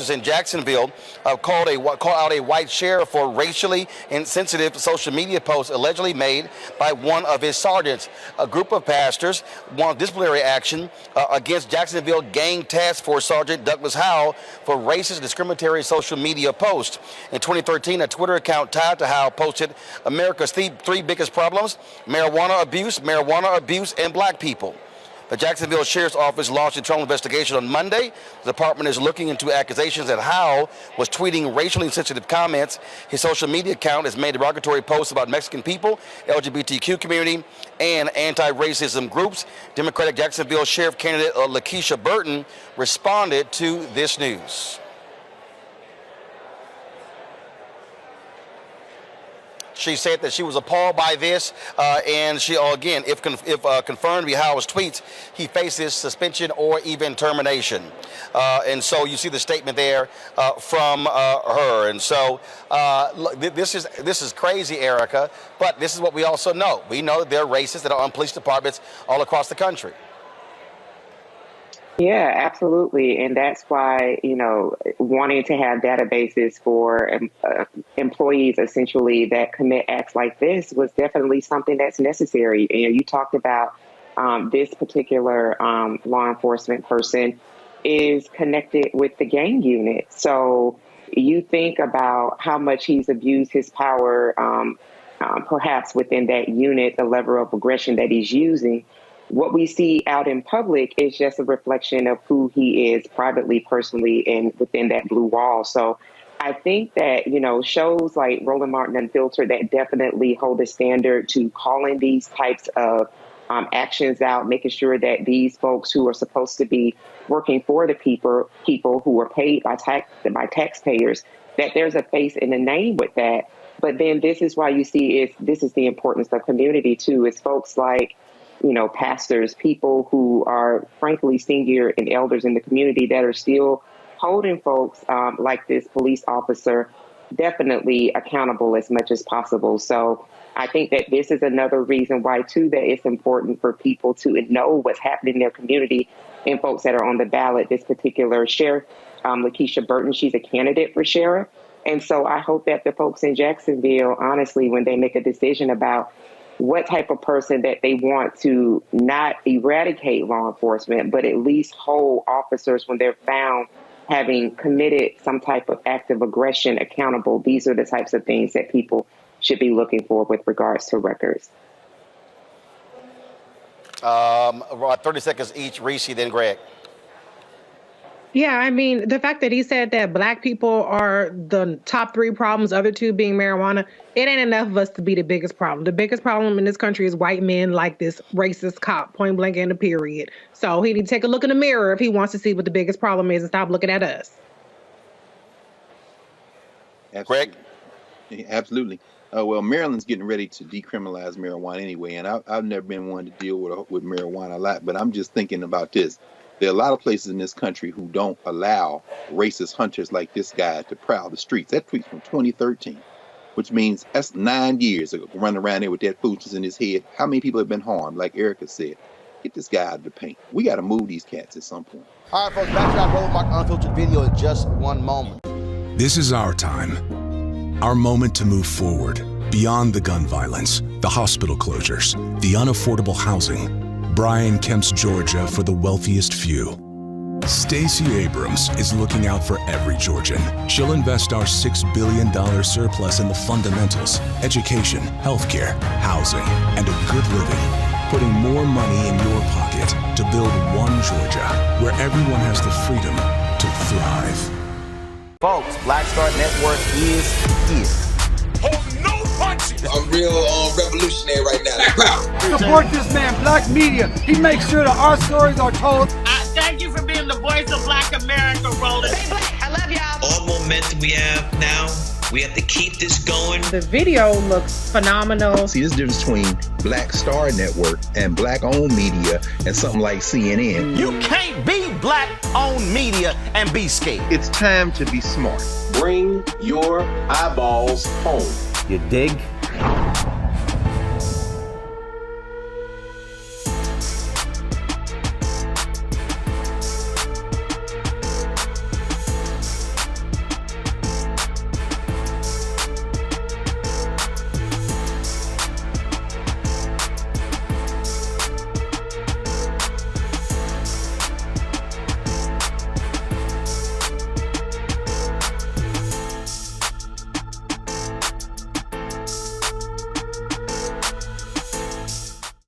in Jacksonville called out a white sheriff for racially insensitive social media posts allegedly made by one of his sergeants. A group of pastors want disciplinary action against Jacksonville Gang Task Force Sergeant Douglas Howell for racist discriminatory social media posts. In 2013, a Twitter account tied to Howell posted America's three biggest problems: marijuana abuse, and black people. The Jacksonville Sheriff's Office launched an internal investigation on Monday. The department is looking into accusations that Howell was tweeting racially insensitive comments. His social media account has made derogatory posts about Mexican people, LGBTQ community, and anti-racism groups. Democratic Jacksonville Sheriff candidate Lakeshia Burton responded to this news. She said that she was appalled by this, and she, again, if confirmed by Howell's tweets, he faces suspension or even termination. And so you see the statement there from her. And so this is crazy, Erica, but this is what we also know. We know that there are racists that are on police departments all across the country. Yeah, absolutely. And that's why, wanting to have databases for employees essentially that commit acts like this was definitely something that's necessary. And you talked about this particular law enforcement person is connected with the gang unit. So you think about how much he's abused his power, perhaps within that unit, the level of aggression that he's using. What we see out in public is just a reflection of who he is privately, personally, and within that blue wall. So I think that, shows like Roland Martin Unfiltered that definitely hold a standard to calling these types of actions out, making sure that these folks who are supposed to be working for the people who are paid by taxpayers, that there's a face and a name with that. But then this is why you see this is the importance of community, too. It's folks like, pastors, people who are frankly senior and elders in the community that are still holding folks like this police officer definitely accountable as much as possible. So I think that this is another reason why, too, that it's important for people to know what's happening in their community and folks that are on the ballot. This particular sheriff, Lakeshia Burton, she's a candidate for sheriff. And so I hope that the folks in Jacksonville, honestly, when they make a decision about what type of person that they want to not eradicate law enforcement, but at least hold officers when they're found having committed some type of act of aggression accountable. These are the types of things that people should be looking for with regards to records. 30 seconds each. Reese, then Greg. Yeah, I mean, the fact that he said that black people are the top three problems, other two being marijuana, it ain't enough of us to be the biggest problem. The biggest problem in this country is white men like this racist cop, point blank and a period. So he need to take a look in the mirror if he wants to see what the biggest problem is and stop looking at us. Greg? Absolutely. Well, Maryland's getting ready to decriminalize marijuana anyway, and I've never been one to deal with marijuana a lot, but I'm just thinking about this. There are a lot of places in this country who don't allow racist hunters like this guy to prowl the streets. That tweet's from 2013, which means that's 9 years ago, running around there with that foolishness in his head. How many people have been harmed? Like Erica said, get this guy out of the paint. We got to move these cats at some point. All right, folks, back to our Roland Martin Unfiltered video in just one moment. This is our time, our moment to move forward, beyond the gun violence, the hospital closures, the unaffordable housing. Brian Kemp's Georgia for the wealthiest few. Stacey Abrams is looking out for every Georgian. She'll invest our $6 billion surplus in the fundamentals, education, healthcare, housing, and a good living, putting more money in your pocket to build one Georgia where everyone has the freedom to thrive. Folks, Black Star Network is here. I'm real revolutionary right now. Support this man, Black Media. He makes sure that our stories are told. Thank you for being the voice of Black America, Roland. Stay black. I love y'all. All momentum we have now, we have to keep this going. The video looks phenomenal. See, this difference between Black Star Network and Black-owned media and something like CNN. You can't be Black-owned media and be scared. It's time to be smart. Bring your eyeballs home. You dig?